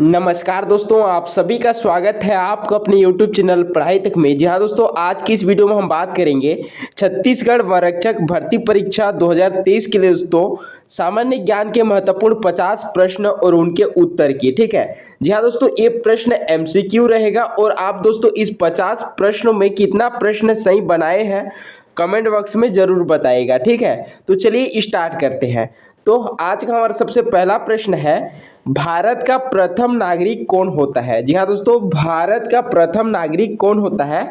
नमस्कार दोस्तों, आप सभी का स्वागत है आपको अपने YouTube चैनल पढ़ाई तक में। जी हाँ दोस्तों, आज की इस वीडियो में हम बात करेंगे छत्तीसगढ़ वनरक्षक भर्ती परीक्षा 2023 के लिए दोस्तों सामान्य ज्ञान के महत्वपूर्ण 50 प्रश्न और उनके उत्तर की। ठीक है, जी हाँ दोस्तों, ये प्रश्न MCQ रहेगा और आप दोस्तों इस 50 प्रश्नों में कितना प्रश्न सही बनाए हैं कमेंट बॉक्स में जरूर बताइएगा। ठीक है, तो चलिए स्टार्ट करते हैं। तो आज का हमारा सबसे पहला प्रश्न है, भारत का प्रथम नागरिक कौन होता है। जी हाँ दोस्तों, भारत का प्रथम नागरिक कौन होता है,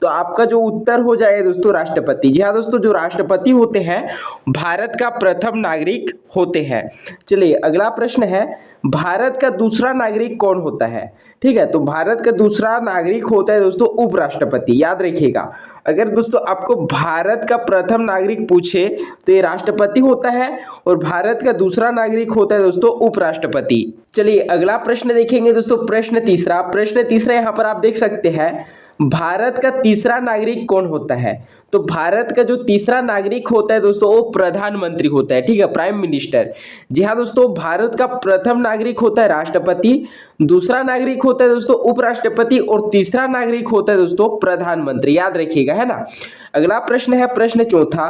तो आपका जो उत्तर हो जाए दोस्तों राष्ट्रपति। जी हाँ दोस्तों, जो राष्ट्रपति होते हैं भारत का प्रथम नागरिक होते हैं। चलिए अगला प्रश्न है, भारत का दूसरा नागरिक कौन होता है। ठीक है, तो भारत का दूसरा नागरिक होता है दोस्तों उपराष्ट्रपति। याद रखिएगा, अगर दोस्तों आपको भारत का प्रथम नागरिक पूछे तो ये राष्ट्रपति होता है और भारत का दूसरा नागरिक होता है दोस्तों उपराष्ट्रपति। चलिए अगला प्रश्न देखेंगे दोस्तों, प्रश्न तीसरा यहाँ पर आप देख सकते हैं, भारत का तीसरा नागरिक कौन होता है। तो भारत का जो तीसरा नागरिक होता है दोस्तों वो प्रधानमंत्री होता है। ठीक है, प्राइम मिनिस्टर। जी हाँ दोस्तों, भारत का प्रथम नागरिक होता है राष्ट्रपति, दूसरा नागरिक होता है दोस्तों उपराष्ट्रपति और तीसरा नागरिक होता है दोस्तों प्रधानमंत्री। याद रखिएगा, है ना। अगला प्रश्न है प्रश्न चौथा,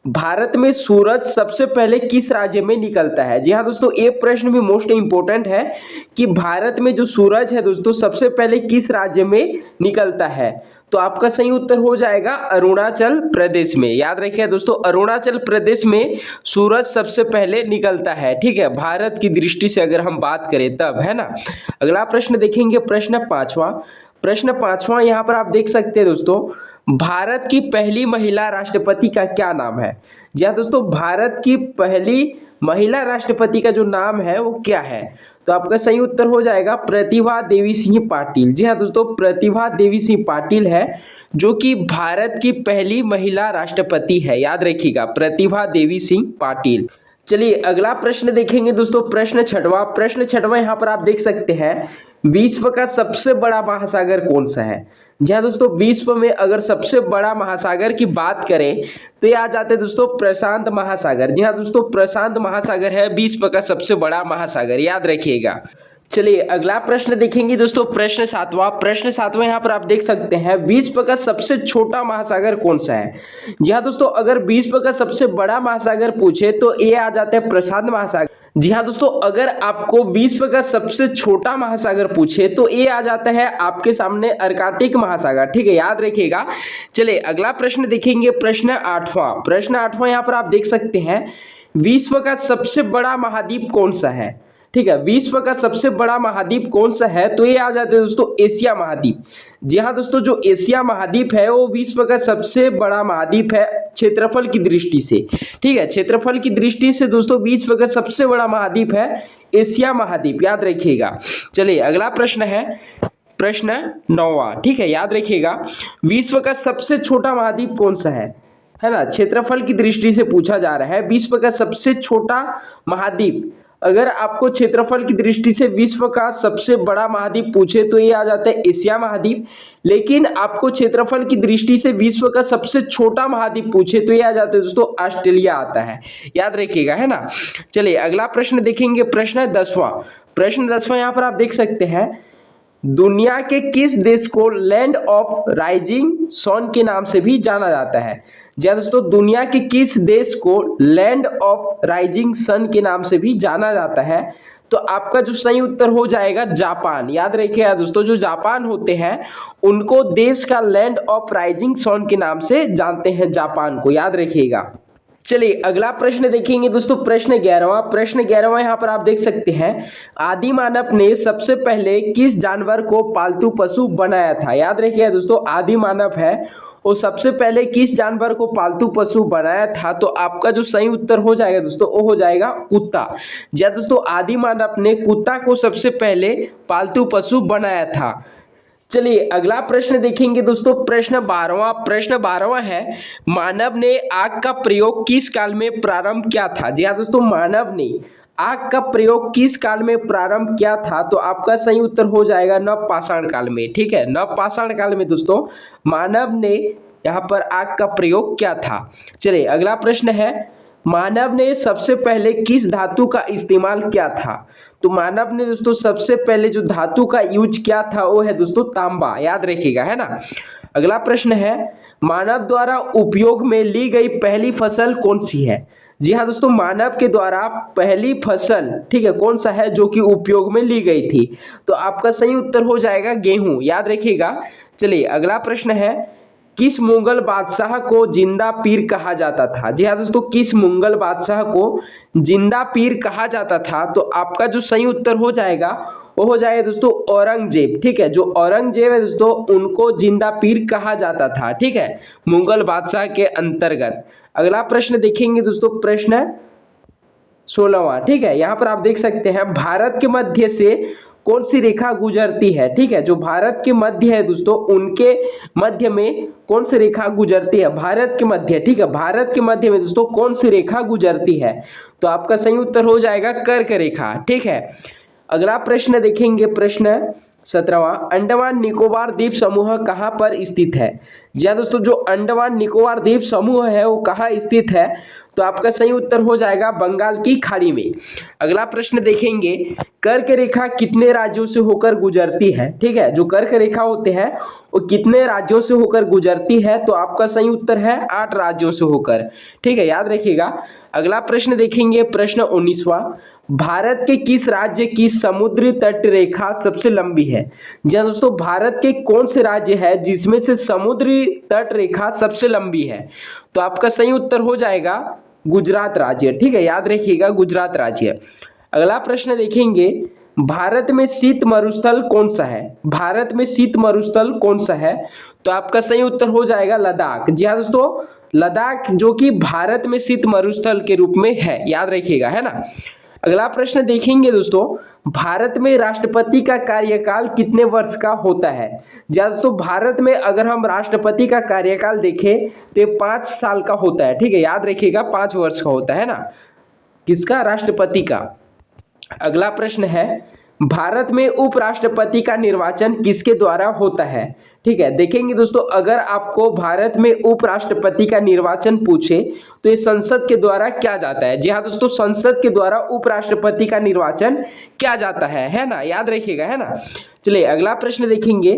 भारत में सूरज सबसे पहले किस राज्य में निकलता है। जी हाँ दोस्तों, ये प्रश्न भी मोस्ट इंपोर्टेंट है कि भारत में जो सूरज है दोस्तों सबसे पहले किस राज्य में निकलता है। तो आपका सही उत्तर हो जाएगा अरुणाचल प्रदेश में। याद रखिए दोस्तों, अरुणाचल प्रदेश में सूरज सबसे पहले निकलता है। ठीक है, भारत की दृष्टि से अगर हम बात करें तब, है ना। अगला प्रश्न देखेंगे, प्रश्न पांचवा यहाँ पर आप देख सकते हैं दोस्तों, भारत की पहली महिला राष्ट्रपति का क्या नाम है। जी हाँ दोस्तों, भारत की पहली महिला राष्ट्रपति का जो नाम है वो क्या है, तो आपका सही उत्तर हो जाएगा प्रतिभा देवी सिंह पाटिल। जी हाँ दोस्तों, प्रतिभा देवी सिंह पाटिल है जो कि भारत की पहली महिला राष्ट्रपति है। याद रखिएगा, प्रतिभा देवी सिंह पाटिल। चलिए अगला प्रश्न देखेंगे दोस्तों, प्रश्न छठवां यहाँ पर आप देख सकते हैं, विश्व का सबसे बड़ा महासागर कौन सा है। जी हाँ दोस्तों, विश्व में अगर सबसे बड़ा महासागर की बात करें तो ये आ जाते हैं दोस्तों प्रशांत महासागर। जी हाँ दोस्तों, प्रशांत महासागर है विश्व का सबसे बड़ा महासागर। याद रखिएगा। चलिए अगला प्रश्न देखेंगे दोस्तों, प्रश्न सातवां यहाँ पर आप देख सकते हैं, विश्व का सबसे छोटा महासागर कौन सा है। जी हाँ दोस्तों, अगर विश्व का सबसे बड़ा महासागर पूछे तो ये आ जाता है प्रशांत महासागर। जी हाँ दोस्तों, अगर आपको विश्व का सबसे छोटा महासागर पूछे तो ये आ जाता है आपके सामने अर्कटिक महासागर। ठीक है, याद रखिएगा। चलिए अगला प्रश्न देखेंगे, प्रश्न आठवां यहाँ पर आप देख सकते हैं, विश्व का सबसे बड़ा महाद्वीप कौन सा है। ठीक है, विश्व का सबसे बड़ा महाद्वीप कौन सा है, तो ये आ जाते हैं दोस्तों एशिया महाद्वीप। जी हाँ दोस्तों, जो एशिया महाद्वीप है वो विश्व का सबसे बड़ा महाद्वीप है क्षेत्रफल की दृष्टि से। ठीक है, क्षेत्रफल की दृष्टि से दोस्तों विश्व का सबसे बड़ा महाद्वीप है एशिया महाद्वीप। याद रखिएगा। चलिए अगला प्रश्न है प्रश्न 9वां। ठीक है, याद रखिएगा, विश्व का सबसे छोटा महाद्वीप कौन सा है ना। क्षेत्रफल की दृष्टि से पूछा जा रहा है, विश्व का सबसे छोटा महाद्वीप। अगर आपको क्षेत्रफल की दृष्टि से विश्व का सबसे बड़ा महाद्वीप पूछे तो ये आ जाता है एशिया महाद्वीप, लेकिन आपको क्षेत्रफल की दृष्टि से विश्व का सबसे छोटा महाद्वीप पूछे तो ये आ जाता है दोस्तों ऑस्ट्रेलिया आता है। याद रखिएगा, है ना। चलिए अगला प्रश्न देखेंगे, प्रश्न 10वां यहाँ पर आप देख सकते हैं, दुनिया के किस देश को लैंड ऑफ राइजिंग सन के नाम से भी जाना जाता है। जी दोस्तों, दुनिया के किस देश को लैंड ऑफ राइजिंग सन के नाम से भी जाना जाता है, तो आपका जो सही उत्तर हो जाएगा जापान। याद रखिएगा दोस्तों, जो जापान होते हैं उनको देश का लैंड ऑफ राइजिंग सन के नाम से जानते हैं, जापान को। याद रखिएगा। चलिए अगला प्रश्न देखेंगे दोस्तों, प्रश्न 11वां यहाँ पर आप देख सकते हैं, आदि मानव ने सबसे पहले किस जानवर को पालतू पशु बनाया था। याद रखिए दोस्तों, आदि मानव है वो सबसे पहले किस जानवर को पालतू पशु बनाया था, तो आपका जो सही उत्तर हो जाएगा दोस्तों वो हो जाएगा कुत्ता। जी दोस्तों, आदि मानव ने कुत्ता को सबसे पहले पालतू पशु बनाया था। चलिए अगला प्रश्न देखेंगे दोस्तों, प्रश्न 12वां है, मानव ने आग का प्रयोग किस काल में प्रारंभ किया था। जी हाँ दोस्तों, मानव ने आग का प्रयोग किस काल में प्रारंभ किया था, तो आपका सही उत्तर हो जाएगा नवपाषाण काल में। ठीक है, नवपाषाण काल में दोस्तों मानव ने यहाँ पर आग का प्रयोग किया था। चलिए अगला प्रश्न है, मानव ने सबसे पहले किस धातु का इस्तेमाल किया था? तो मानव ने दोस्तों सबसे पहले जो धातु का यूज किया था वो है दोस्तों तांबा, याद रखिएगा, है ना। अगला प्रश्न है, मानव द्वारा उपयोग में ली गई पहली फसल कौन सी है? जी हाँ दोस्तों, मानव के द्वारा पहली फसल, ठीक है, कौन सा है जो कि उपयोग में ली गई थी? तो आपका सही उत्तर हो जाएगा गेहूं, याद रखिएगा। चलिए अगला प्रश्न है, किस मुगल बादशाह को जिंदा पीर कहा जाता था? जी हाँ दोस्तों, किस मुगल बादशाह को जिंदा पीर कहा जाता था? तो आपका जो सही उत्तर हो जाएगा वो हो जाएगा दोस्तों औरंगजेब, ठीक है। जो औरंगजेब है दोस्तों उनको जिंदा पीर कहा जाता था, ठीक है, मुगल बादशाह के अंतर्गत। अगला प्रश्न देखेंगे दोस्तों, प्रश्न 16वां, ठीक है। यहाँ पर आप देख सकते हैं, भारत के मध्य से कौन सी रेखा गुजरती है? ठीक है, जो भारत के मध्य है दोस्तों उनके मध्य में कौन सी रेखा गुजरती है? भारत के मध्य, ठीक है, भारत के मध्य में दोस्तों कौन सी रेखा गुजरती है? तो आपका सही उत्तर हो जाएगा कर्क रेखा, ठीक है। अगला प्रश्न देखेंगे, प्रश्न 17वां, अंडमान निकोबार द्वीप समूह कहाँ पर स्थित है? जी हाँ दोस्तों, जो अंडमान निकोबार द्वीप समूह है वो कहाँ स्थित है? तो आपका सही उत्तर हो जाएगा बंगाल की खाड़ी में। अगला प्रश्न देखेंगे, कर्क रेखा कितने राज्यों से होकर गुजरती है? ठीक है, जो कर्क रेखा होते हैं वो कितने राज्यों से होकर गुजरती है? तो आपका सही उत्तर है 8 राज्यों से होकर, ठीक है, याद रखिएगा। अगला प्रश्न देखेंगे, प्रश्न 19वां, भारत के किस राज्य की समुद्री तट रेखा सबसे लंबी है? जी हाँ दोस्तों, भारत के कौन से राज्य है जिसमें से समुद्री तट रेखा सबसे लंबी है? तो आपका सही उत्तर हो जाएगा गुजरात राज्य, ठीक है, याद रखिएगा गुजरात राज्य। अगला प्रश्न देखेंगे, भारत में शीत मरुस्थल कौन सा है? भारत में शीत मरुस्थल कौन सा है? तो आपका सही उत्तर हो जाएगा लद्दाख। जी हाँ दोस्तों, लद्दाख जो कि भारत में शीत मरुस्थल के रूप में है, याद रखिएगा, है ना। अगला प्रश्न देखेंगे दोस्तों, भारत में राष्ट्रपति का कार्यकाल कितने वर्ष का होता है? जी हाँ दोस्तों, भारत में अगर हम राष्ट्रपति का कार्यकाल देखें तो 5 साल का होता है, ठीक है, याद रखिएगा 5 वर्ष का होता है ना, किसका? राष्ट्रपति का। अगला प्रश्न है, भारत में उपराष्ट्रपति का निर्वाचन किसके द्वारा होता है? ठीक है, देखेंगे दोस्तों, अगर आपको भारत में उपराष्ट्रपति का निर्वाचन पूछे तो ये संसद के द्वारा किया जाता है। जी हाँ दोस्तों, संसद के द्वारा उपराष्ट्रपति का निर्वाचन किया जाता है ना, याद रखिएगा, है ना। चलिए अगला प्रश्न देखेंगे,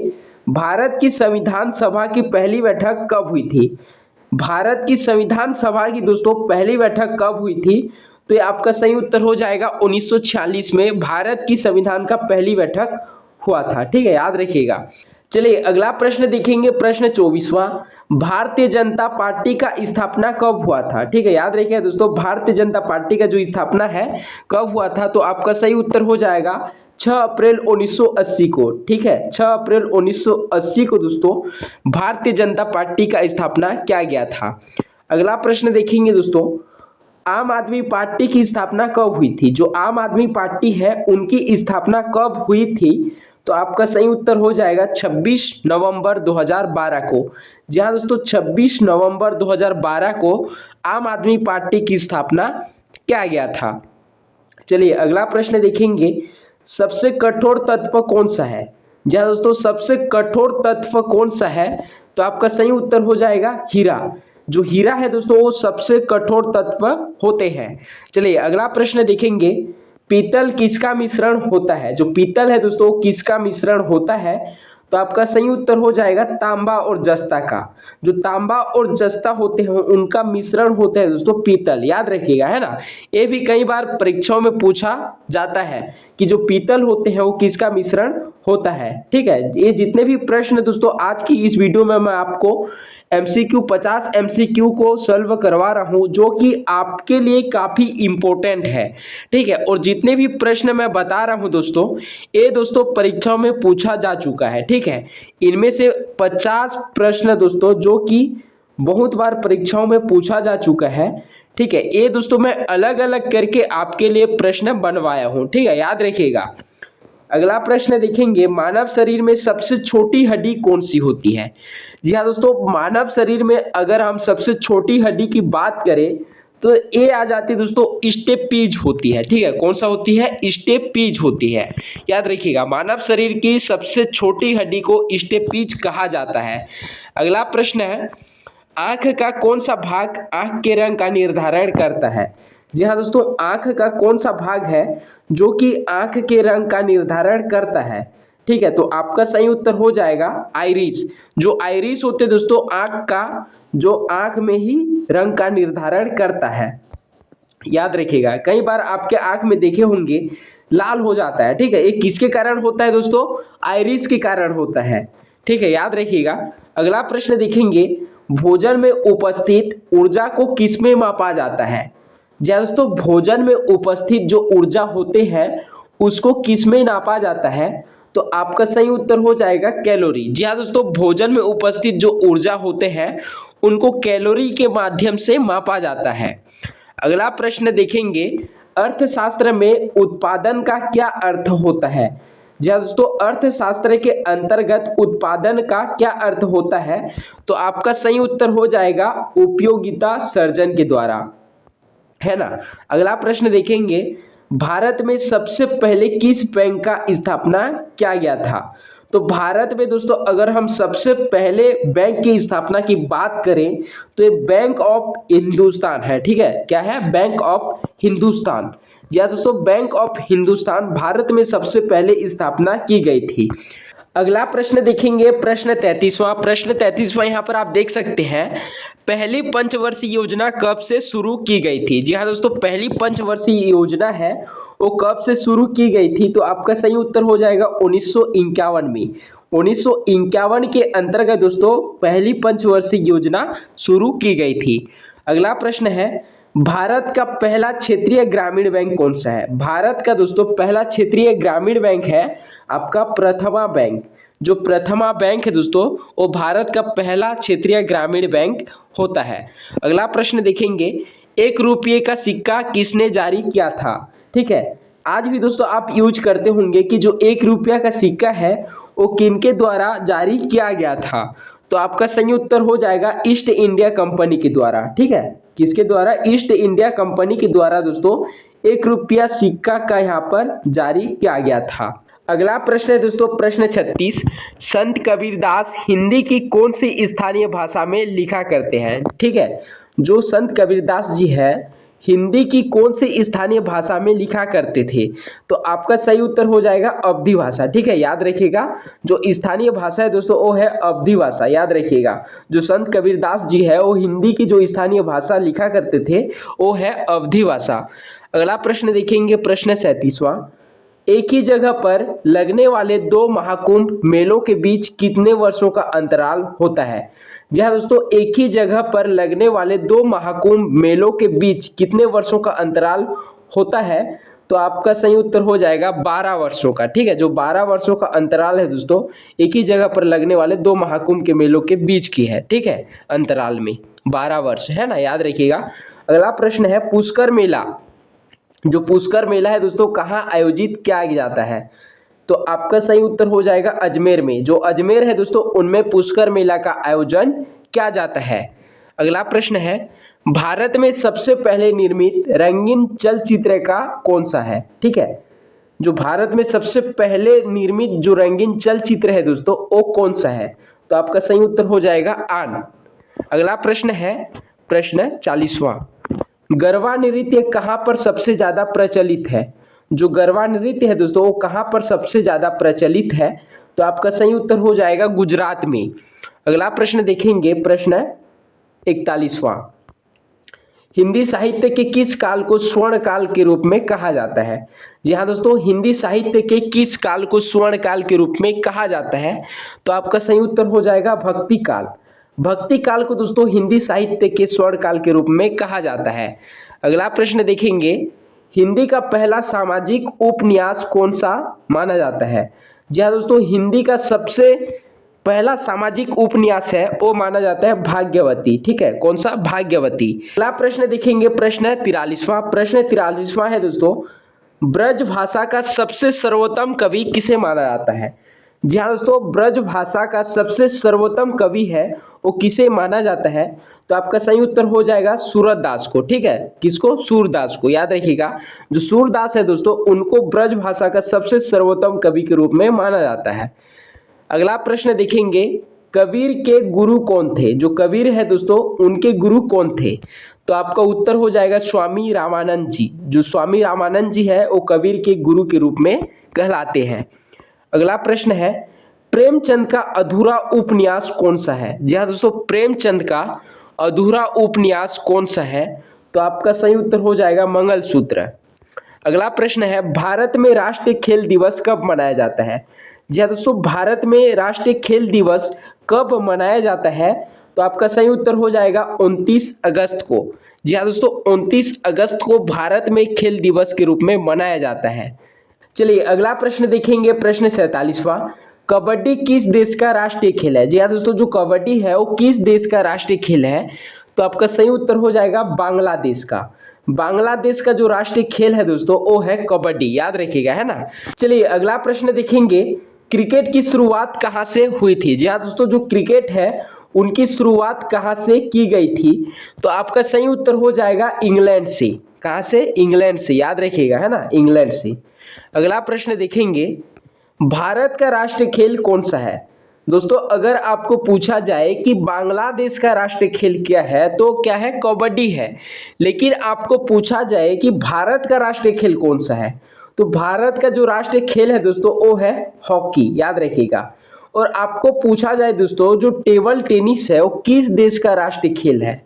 भारत की संविधान सभा की पहली बैठक कब हुई थी? भारत की संविधान सभा की दोस्तों पहली बैठक कब हुई थी? तो ये आपका सही उत्तर हो जाएगा 1946 में भारत की संविधान का पहली बैठक हुआ था, ठीक है, याद रखिएगा। चलिए अगला प्रश्न देखेंगे, प्रश्न 24वां, भारतीय जनता पार्टी का स्थापना कब हुआ था? ठीक है, याद रखिएगा दोस्तों, भारतीय जनता पार्टी का जो स्थापना है कब हुआ था? तो आपका सही उत्तर हो जाएगा 6 अप्रैल 1980 को, ठीक है, 6 अप्रैल 1980 को दोस्तों भारतीय जनता पार्टी का स्थापना किया गया था। अगला प्रश्न देखेंगे दोस्तों, आम आदमी पार्टी की स्थापना कब हुई थी? जो आम आदमी पार्टी है उनकी स्थापना कब हुई थी? तो आपका सही उत्तर हो जाएगा 26 नवंबर 2012 को। जी हाँ दोस्तों, 26 नवंबर 2012 को आम आदमी पार्टी की स्थापना किया गया था। चलिए अगला प्रश्न देखेंगे, सबसे कठोर तत्व कौन सा है? जी हाँ दोस्तों, सबसे कठोर तत्व कौन सा है? तो आपका सही उत्तर हो जाएगा हीरा। जो हीरा है दोस्तों वो सबसे कठोर तत्व होते हैं। चलिए अगला प्रश्न देखेंगे, पीतल किसका मिश्रण होता है? जो पीतल है दोस्तों किसका मिश्रण होता है? तो आपका सही उत्तर हो जाएगा तांबा और जस्ता का। जो तांबा और जस्ता होते हैं उनका मिश्रण होता है दोस्तों पीतल, याद रखिएगा, है ना। ये भी कई बार परीक्षाओं में पूछा जाता है कि जो पीतल होते हैं वो किसका मिश्रण होता है, ठीक है। ये जितने भी प्रश्न दोस्तों आज की इस वीडियो में मैं आपको MCQ 50 MCQ को सॉल्व करवा रहा हूं जो कि आपके लिए काफी इंपॉर्टेंट है, ठीक है। और जितने भी प्रश्न मैं बता रहा हूं दोस्तों ये दोस्तों परीक्षाओं में पूछा जा चुका है, ठीक है। इनमें से 50 प्रश्न दोस्तों जो कि बहुत बार परीक्षाओं में पूछा जा चुका है, ठीक है। ये दोस्तों मैं अलग अलग करके आपके लिए प्रश्न बनवाया हूं, ठीक है, याद रखिएगा। अगला प्रश्न देखेंगे, मानव शरीर में सबसे छोटी हड्डी कौन सी होती है? जी हाँ दोस्तों, मानव शरीर में अगर हम सबसे छोटी हड्डी की बात करें तो ये आ जाती है दोस्तों स्टेपीज होती है, ठीक है। कौन सा होती है? स्टेपीज होती है, याद रखिएगा। मानव शरीर की सबसे छोटी हड्डी को स्टेपीज कहा जाता है। अगला प्रश्न है, आंख का कौन सा भाग आंख के रंग का निर्धारण करता है? जी हाँ दोस्तों, आंख का कौन सा भाग है जो कि आंख के रंग का निर्धारण करता है? ठीक है, तो आपका सही उत्तर हो जाएगा आइरिस। जो आइरिस होते हैं दोस्तों, आंख का जो आंख में ही रंग का निर्धारण करता है। याद रखिएगा, कई बार आपके आंख में देखे होंगे लाल हो जाता है। ठीक है, ये किसके कारण होता है दोस्तों? आइरिस के कारण होता है। ठीक है, याद रखिएगा। अगला प्रश्न देखेंगे, भोजन में उपस्थित ऊर्जा को किसमें मापा जाता है? जी हाँ दोस्तों, भोजन में उपस्थित जो ऊर्जा होते हैं उसको किसमें नापा जाता है? तो आपका सही उत्तर हो जाएगा कैलोरी। जी हाँ दोस्तों, भोजन में उपस्थित जो ऊर्जा होते हैं उनको कैलोरी के माध्यम से मापा जाता है। अगला प्रश्न देखेंगे, अर्थशास्त्र में उत्पादन का क्या अर्थ होता है? जी हाँ दोस्तों, अर्थशास्त्र के अंतर्गत उत्पादन का क्या अर्थ होता है? तो आपका सही उत्तर हो जाएगा उपयोगिता सर्जन के द्वारा, है ना। अगला प्रश्न देखेंगे, भारत में सबसे पहले किस बैंक का स्थापना किया गया था? तो भारत में दोस्तों अगर हम सबसे पहले बैंक की स्थापना की बात करें तो ये बैंक ऑफ हिंदुस्तान है। ठीक है, क्या है? Bank of Hindustan. या दोस्तों, बैंक ऑफ हिंदुस्तान भारत में सबसे पहले स्थापना की गई थी। अगला प्रश्न देखेंगे, प्रश्न 33वां। प्रश्न 33वां यहाँ पर आप देख सकते हैं, पहली पंचवर्षीय योजना कब से शुरू की गई थी? जी हाँ दोस्तों, पहली पंचवर्षीय योजना है वो कब से शुरू की गई थी? तो आपका सही उत्तर हो जाएगा 1951 में। 1951 के अंतर्गत दोस्तों पहली पंचवर्षीय योजना शुरू की गई थी। अगला प्रश्न है, भारत का पहला क्षेत्रीय ग्रामीण बैंक कौन सा है? भारत का दोस्तों पहला क्षेत्रीय ग्रामीण बैंक है आपका प्रथमा बैंक। जो प्रथमा बैंक है दोस्तों वो भारत का पहला क्षेत्रीय ग्रामीण बैंक होता है। अगला प्रश्न देखेंगे, 1 रुपये का सिक्का किसने जारी किया था? ठीक है, आज भी दोस्तों आप यूज करते होंगे कि जो 1 रुपया का सिक्का है वो किनके द्वारा जारी किया गया था? तो आपका सही उत्तर हो जाएगा ईस्ट इंडिया कंपनी के द्वारा। ठीक है, किसके द्वारा? ईस्ट इंडिया कंपनी के द्वारा दोस्तों 1 रुपया सिक्का का यहाँ पर जारी किया गया था। अगला प्रश्न है दोस्तों प्रश्न 36, संत कबीरदास हिंदी की कौन सी स्थानीय भाषा में लिखा करते हैं? ठीक है, जो संत कबीरदास जी है हिंदी की कौन सी स्थानीय भाषा में लिखा करते थे? तो आपका सही उत्तर हो जाएगा अवधी भाषा। ठीक है, याद रखिएगा, जो स्थानीय भाषा है दोस्तों वो है अवधी भाषा। याद रखिएगा, जो संत कबीरदास जी है वो हिंदी की जो स्थानीय भाषा लिखा करते थे वो है अवधी भाषा। अगला प्रश्न देखेंगे, प्रश्न 37वां, एक ही जगह पर लगने वाले 2 महाकुंभ मेलों के बीच कितने वर्षों का अंतराल होता है? जी हाँ दोस्तों, एक ही जगह पर लगने वाले 2 महाकुंभ मेलों के बीच कितने वर्षों का अंतराल होता है? तो आपका सही उत्तर हो जाएगा 12 वर्षों का। ठीक है, जो 12 वर्षों का अंतराल है दोस्तों एक ही जगह पर लगने वाले 2 महाकुंभ के मेलों के बीच की है। ठीक है, अंतराल में 12 वर्ष है ना, याद रखिएगा। अगला प्रश्न है, पुष्कर मेला, जो पुष्कर मेला है दोस्तों कहाँ आयोजित किया जाता है? तो आपका सही उत्तर हो जाएगा अजमेर में। जो अजमेर है दोस्तों उनमें पुष्कर मेला का आयोजन किया जाता है। अगला प्रश्न है, भारत में सबसे पहले निर्मित रंगीन चलचित्र का कौन सा है? ठीक है, जो भारत में सबसे पहले निर्मित जो रंगीन चलचित्र है दोस्तों वो कौन सा है? तो आपका सही उत्तर हो जाएगा आन। अगला प्रश्न है, प्रश्न 40वां, गरबा नृत्य कहाँ पर सबसे ज्यादा प्रचलित है? जो गरबा नृत्य है दोस्तों वो कहाँ पर सबसे ज्यादा प्रचलित है? तो आपका सही उत्तर हो जाएगा गुजरात में। अगला प्रश्न देखेंगे, प्रश्न 41वां, हिंदी साहित्य के किस काल को स्वर्ण काल के रूप में कहा जाता है? जी हाँ दोस्तों, हिंदी साहित्य के किस काल को स्वर्ण काल के रूप में कहा जाता है? तो आपका सही उत्तर हो जाएगा भक्ति काल। भक्ति काल को दोस्तों हिंदी साहित्य के स्वर्ण काल के रूप में कहा जाता है। अगला प्रश्न देखेंगे, हिंदी का पहला सामाजिक उपन्यास कौन सा माना जाता है? जी हाँ दोस्तों, हिंदी का सबसे पहला सामाजिक उपन्यास है वो माना जाता है भाग्यवती। ठीक है, कौन सा? भाग्यवती। अगला प्रश्न देखेंगे, प्रश्न 43वां। प्रश्न 43वां है दोस्तों, ब्रज भाषा का सबसे सर्वोत्तम कवि किसे माना जाता है? जी हाँ दोस्तों, ब्रज भाषा का सबसे सर्वोत्तम कवि है वो किसे माना जाता है? तो आपका सही उत्तर हो जाएगा सूरदास को। ठीक है, किसको? सूरदास को। याद रखिएगा, जो सूरदास है दोस्तों उनको ब्रज भाषा का सबसे सर्वोत्तम कवि के रूप में माना जाता है। अगला प्रश्न देखेंगे, कबीर के गुरु कौन थे? जो कबीर है दोस्तों उनके गुरु कौन थे? तो आपका उत्तर हो जाएगा स्वामी रामानंद जी। जो स्वामी रामानंद जी है वो कबीर के गुरु के रूप में कहलाते हैं। अगला प्रश्न है, प्रेमचंद का अधूरा उपन्यास कौन सा है? जी हाँ दोस्तों, प्रेमचंद का अधूरा उपन्यास कौन सा है? तो आपका सही उत्तर हो जाएगा मंगलसूत्र। अगला प्रश्न है, भारत में राष्ट्रीय खेल दिवस कब मनाया जाता है? जी हाँ दोस्तों, भारत में राष्ट्रीय खेल दिवस कब मनाया जाता है? तो आपका सही उत्तर हो जाएगा 29 अगस्त को। जी हाँ दोस्तों, 29 अगस्त को भारत में खेल दिवस के रूप में मनाया जाता है। चलिए अगला प्रश्न देखेंगे, प्रश्न 47वां, कबड्डी किस देश का राष्ट्रीय खेल है? जी हाँ दोस्तों, जो कबड्डी है वो किस देश का राष्ट्रीय खेल है? तो आपका सही उत्तर हो जाएगा बांग्लादेश का। बांग्लादेश का जो राष्ट्रीय खेल है दोस्तों वो है कबड्डी, याद रखिएगा, है ना। चलिए अगला प्रश्न देखेंगे, क्रिकेट की शुरुआत कहाँ से हुई थी? जी हाँ दोस्तों, जो क्रिकेट है उनकी शुरुआत कहाँ से की गई थी? तो आपका सही उत्तर हो जाएगा इंग्लैंड से। कहाँ से? इंग्लैंड से, याद रखिएगा, है ना, इंग्लैंड से। अगला प्रश्न देखेंगे, भारत का राष्ट्रीय खेल कौन सा है? दोस्तों अगर आपको पूछा जाए कि बांग्लादेश का राष्ट्रीय खेल क्या है तो क्या है? कबड्डी है। लेकिन आपको पूछा जाए कि भारत का राष्ट्रीय खेल कौन सा है, तो भारत का जो राष्ट्रीय खेल है दोस्तों वो है हॉकी, याद रखिएगा। और आपको पूछा जाए दोस्तों जो टेबल टेनिस है वो किस देश का राष्ट्रीय खेल है?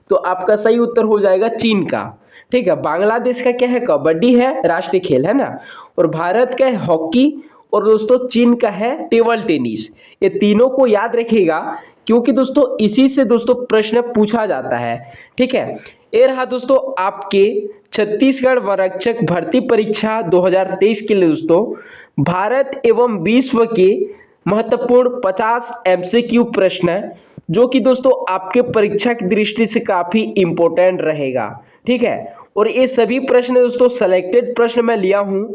तो आपका सही उत्तर हो जाएगा चीन का। ठीक है, बांग्लादेश का क्या है? कबड्डी है, राष्ट्रीय खेल, है ना। और भारत का है हॉकी, और दोस्तों चीन का है टेबल टेनिस। ये तीनों को याद रखिएगा क्योंकि दोस्तों इसी से दोस्तों प्रश्न पूछा जाता है। ठीक है, ये रहा दोस्तों आपके छत्तीसगढ़ वनरक्षक भर्ती परीक्षा 2023 के लिए दोस्तों भारत एवं विश्व के महत्वपूर्ण 50 MCQ प्रश्न, जो कि दोस्तों आपके परीक्षा की दृष्टि से काफी इंपॉर्टेंट रहेगा। ठीक है, और ये सभी प्रश्न दोस्तों सिलेक्टेड प्रश्न मैं लिया हूं